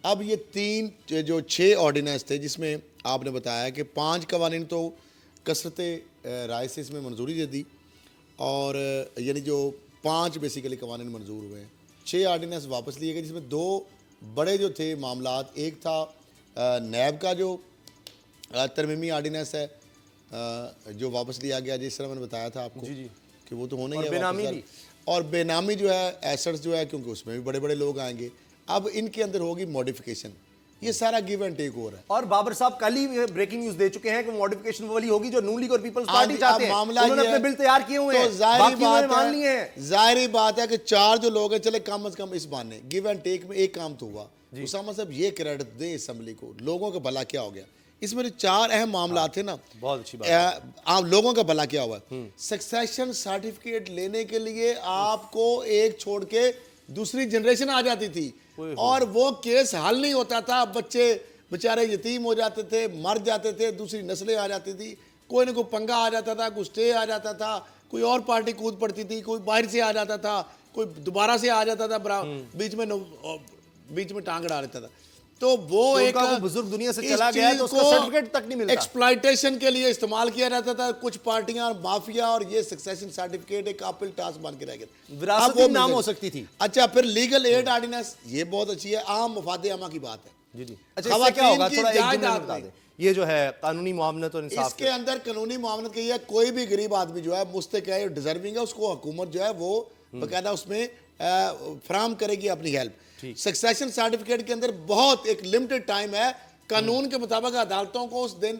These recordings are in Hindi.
अब ये तीन जो 6 ऑर्डिनेंस थे जिसमें आपने बताया कि 5 कवानीन तो कसरत राय से इसमें मंजूरी दे दी और यानी जो 5 बेसिकली कवानीन मंजूर हुए हैं, 6 ऑर्डिनेंस वापस लिए गए जिसमें 2 बड़े जो थे मामलात, एक था नैब का जो तरमीमी ऑर्डिनेंस है जो वापस लिया गया, जिस तरह मैंने बताया था आपको जी कि वो तो होना ही है, बेनामी भी, और बेनामी जो है एसेट्स जो है, क्योंकि उसमें भी बड़े बड़े लोग आएंगे। अब इनके अंदर होगी मॉडिफिकेशन, ये सारा गिव एंड टेक हो रहा है। और बाबर साहब कल ही ब्रेकिंग न्यूज दे चुके हैं कि मॉडिफिकेशन वाली होगी जो नून लीग और पीपल्स पार्टी चाहते हैं। उन्होंने अपने बिल तैयार किए हुए हैं, जाहिर बात है कि 4 जो लोग हैं, चले कम से कम इस बहाने गिव एंड टेक में एक काम तो हुआ। उसामा साहब ये क्रेडिट दें असेंबली को, लोगों का भला क्या हो गया। इसमें जो 4 अहम मामला थे ना, बहुत अच्छी बात, आप लोगों का भला क्या हुआ। सक्सेशन सर्टिफिकेट लेने के लिए आपको एक छोड़ के दूसरी जनरेशन आ जाती थी और वो केस हल नहीं होता था, बच्चे बेचारे यतीम हो जाते थे, मर जाते थे, दूसरी नस्लें आ जाती थी, कोई ना कोई पंगा आ जाता था, कोई स्टे आ जाता था, कोई और पार्टी कूद पड़ती थी, कोई बाहर से आ जाता था, कोई दोबारा से आ जाता था, बीच में टांग अड़ा लेता था। तो वो एक बुजुर्ग दुनिया से चला गया तो उसका सर्टिफिकेट तक नहीं मिलता, एक्सप्लॉयटेशन के लिए इस्तेमाल किया जाता था कुछ पार्टियां, माफिया, और ये सक्सेशन सर्टिफिकेट एक अपील टास्क बन के रह गया, विरासत नाम हो सकती थी। अच्छा, फिर लीगल एड ऑर्डिनेंस, ये बहुत अच्छी है, आम मफादे आमा की बात है जी जी। अच्छा, इससे क्या होगा, थोड़ा एक जुमले में बता दें। ये जो है कानूनी मुआवनत और इंसाफ, इसके अंदर कानूनी मुआवनत की है, कोई भी गरीब आदमी जो है मुस्तक है, डिजर्विंग है, उसको हुकूमत जो है वो बकायदा उसमें फराहम करेगी अपनी हेल्प। सक्सेशन सर्टिफिकेट के अंदर बहुत एक लिमिटेड टाइम है, कानून के मुताबिक अदालतों को उस दिन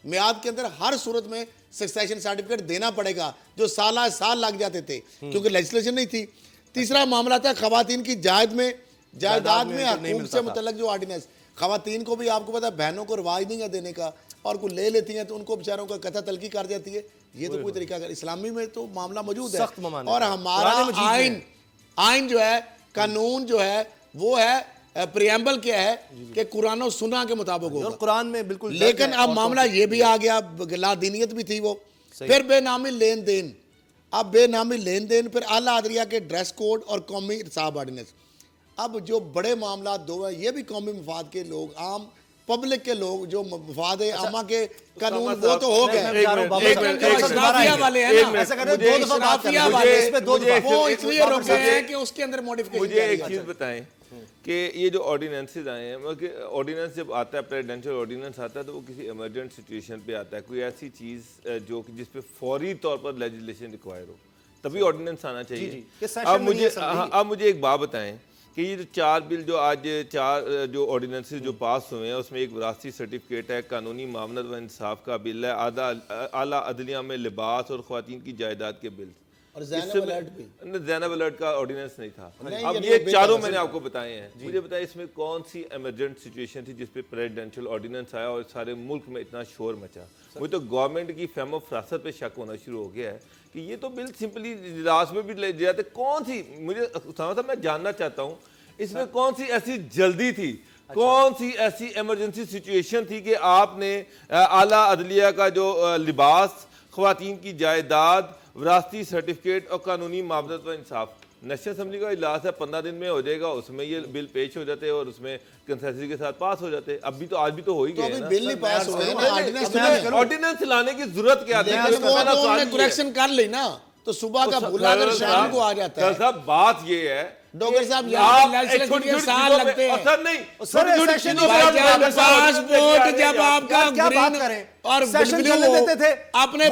मियाद के अंदर हर सूरत में सक्सेशन सर्टिफिकेट देना पड़ेगा, जो साल लग जाते थे क्योंकि लेजिस्लेशन नहीं थी। तीसरा मामला था खवातीन की जायदाद में हकूक से मुतल्लक जो ऑर्डिनेंस, खवातीन को भी आपको पता है बहनों को रिवाज नहीं है देने का, और कोई ले लेती हैं तो उनको बेचारों का कथा तलकी कर जाती है। ये तो कोई तरीका इस्लामी में तो मामला मौजूद है, और हमारा आइन जो है, कानून जो है वो है प्रियम्बल क्या है कि कुरान और सुन्ना के मुताबिक होगा, कुरान में बिल्कुल। लेकिन अब मामला ये भी आ गया, लादीनियत भी थी वो। फिर बेनामी लेन देन, अब बेनामी लेन देन, फिर आला अदलिया के ड्रेस कोड और कौमी इंसाफ ऑर्डिनेंस। अब जो बड़े मामला 2 है, ये भी कौमी मफाद के लोग, आम पब्लिक के लोग जो मफाद आमा के कानून वो तो हो गए, उसके अंदर मॉडिफिकेशन। मुझे एक चीज बताएं कि ये जो ऑर्डिनेंसेस आए हैं, ऑर्डिनेंस जब आता है, प्रेसिडेंशियल ऑर्डिनेंस आता है, तो वो किसी इमरजेंट सिचुएशन पे आता है, कोई ऐसी चीज़ जो कि जिस पे फौरी तौर पर लेजिस्लेशन रिक्वायर हो, तभी ऑर्डिनेंस आना चाहिए। अब मुझे एक बात बताएं कि ये जो 4 बिल जो आज 4 जो ऑर्डिनेंसेस जो पास हुए हैं, उसमें एक विरासती सर्टिफिकेट है, कानूनी मामलत व इंसाफ का बिल है, आला अदलिया में लिबास और ख़वातीन की जायदाद के बिल, और ज़ैनब अलर्ट का ऑर्डिनेंस नहीं था। अब ये चारों मैंने आपको बताए हैं, मुझे बताया इसमें कौन सी इमरजेंट सिचुएशन थी जिस पे प्रेसिडेंशियल ऑर्डिनेंस आया और सारे मुल्क में इतना शोर मचा। मुझे तो गवर्नमेंट की फहम फरासत पे शक होना शुरू हो गया है कि ये तो बिल सिंपली इजलास में भी ले जाते, कौन सी, मुझे मैं जानना चाहता हूँ इसमें कौन सी ऐसी जल्दी थी, कौन सी ऐसी इमरजेंसी सिचुएशन थी कि आपने आला अदलिया का जो लिबास, ख़वातीन की जायदाद, विरासती सर्टिफिकेट और कानूनी मामलत व इंसाफ, नेशनल असेंबली का इजलास है 15 दिन में हो जाएगा, उसमें ये बिल पेश हो जाते और उसमें कंसेंसस के साथ पास हो जाते। अब भी तो आज भी तो हो ही गए ना, बिल नहीं पास हुए, ऑर्डिनेंस लाने की जरूरत क्या थी? करेक्शन कर ली ना, तो सुबह का भूला अगर शाम को आ जाता है। साहब बात ये है डॉक्टर साहब, साल लगते हैं सर, नहीं पासपोर्ट जब आपका और सेशन चलने देते थे, अपने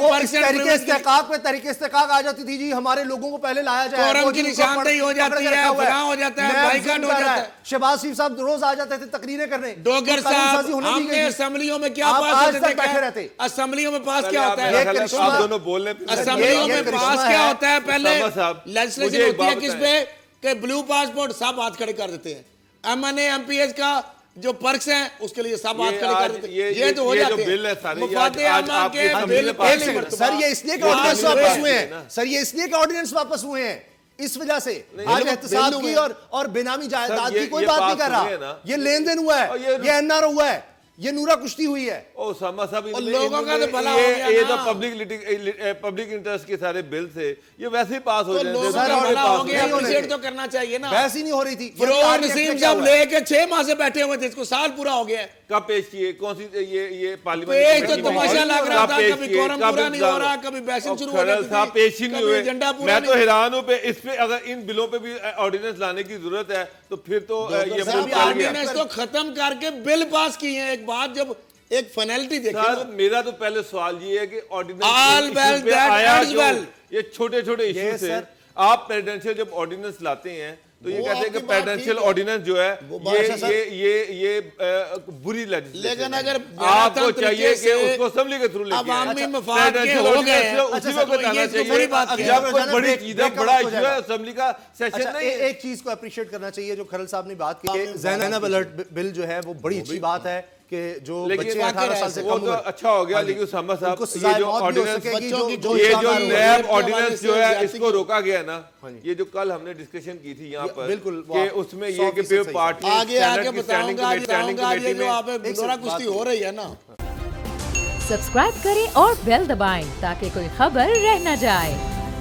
तरीके इस्तेकाक आ जाती थी जी, हमारे लोगों को पहले लाया जाए, कोरम की निशानदेही हो जाती है, फलां हो जाता है, बाइकाट हो जाता है। शहबाज शरीफ साहब रोज आ जाते थे तकरीरें करने। डॉक्टर साहब, हमने असेंबलियों में क्या पास होते थे, असेंबलियों में पास क्या होता है, आप दोनों बोल रहे, असेंबलियों में पास क्या होता है, पहले लेजिस्लेशन होती है किस पे कि ब्लू पासपोर्ट, सब हाथ खड़े कर देते हैं। MNA MPS का जो पर्क्स हैं उसके लिए सब हाथ खड़े कर देते हैं। ये तो हो जाते हैं मुफादे आमा के बिल। सर ये इसलिए का ऑर्डिनेंस वापस हुए हैं, सर ये इसलिए का ऑर्डिनेंस वापस हुए हैं, इस वजह से आज एहतसाब की और बेनामी जायदाद की कोई बात नहीं कर रहा, ये लेन देन हुआ है, ये NR हुआ है, ये नूरा कुश्ती हुई है। ओ सामा साहब और लोगों का तो भला हो गया ये ना। तो पब्लिक इंटरेस्ट के सारे बिल थे, ये वैसे ही पास हो तो जाते लोगों सर, का और भला हो नहीं गया, होने अप्रिशिएट थे। तो करना चाहिए ना। बहस ही नहीं हो रही थी। फरोज ये नसीम क्या जब हुआ है? लेके 6 माह से बैठे हुए थे, इसको साल पूरा हो गया है। कब पेश किए, कौन सी ये पार्लियामेंट पेश कमेटी तो में? तमाशा लग रहा कब था, पेश कभी किए, कोरम कब पूरा नहीं हो इंतजार? रहा, कभी बहसें और शुरू हो खरल जाती साहब थी, पेश ही नहीं कभी हुए। एजेंडा पूरा मैं तो नहीं। हैरान हूं पे इस पे, अगर इन बिलों पे भी ऑर्डिनेंस लाने की जरूरत है तो फिर तो ये साहब, मुल्क चल गया। ऑर्डिनेंस तो खत्म करके बिल पास किए हैं। एक बात, जब एक फाइनलिटी देखी सर ना, मेरा तो पहले सवाल ये है कि ordinance All well that ends well। ये छोटे छोटे इश्यू थे। सर। आप प्रेसिडेंशियल जब ऑर्डिनेंस लाते हैं तो ये वो कहते हैं कि आपकी बात प्रेसिडेंशियल ठीक है। ऑर्डिनेंस जो है वो बात है, सर। ये बुरी लेजिस्लेशन लेकिन है। अगर आपको मैराथन चाहिए तरीके कि से उसको असेंबली के थ्रू लेके अवामी आए। मफाद के Presidential हो गए हैं। ordinance अच्छा, उसी सर, वक्त तो आना ये तो चाहिए। बुरी बात है। जब कोई रोजाना बड़ी break- चीज है, break बड़ा out हो इशू है, जाएगा। असेंबली का सेशन अच्छा, नहीं है। एक चीज को अप्रिशिएट करना चाहिए जो खरल साहब ने बात की कि ज़ैनब अलर्ट बिल जो है वो बड़ी अच्छी बात है कि जो लेकिन बच्चे 18 साल से वो कम तो उम्र- अच्छा हो गया, हाँ जी। लेकिन सामा साहब उनको ये सजाए जो मौत भी हो ऑर्डिनेंस सकेगी, बच्चों की जो ये जो इस्लाम नैब के ऑर्डिनेंस हवाले जो से है ज्यादती इसको रोका गया ना, हाँ जी। ये जो कल हमने डिस्कशन की थी यहाँ पर बिल्कुल, वो कि आप उसमें ये 100% कि सही पार्टी आगे आके बताऊंगा ये जो आप एक नोरा बात कुश्ती है। हो रही है ना। सब्सक्राइब करें और बेल दबाएं ताकि कोई खबर रह न जाए।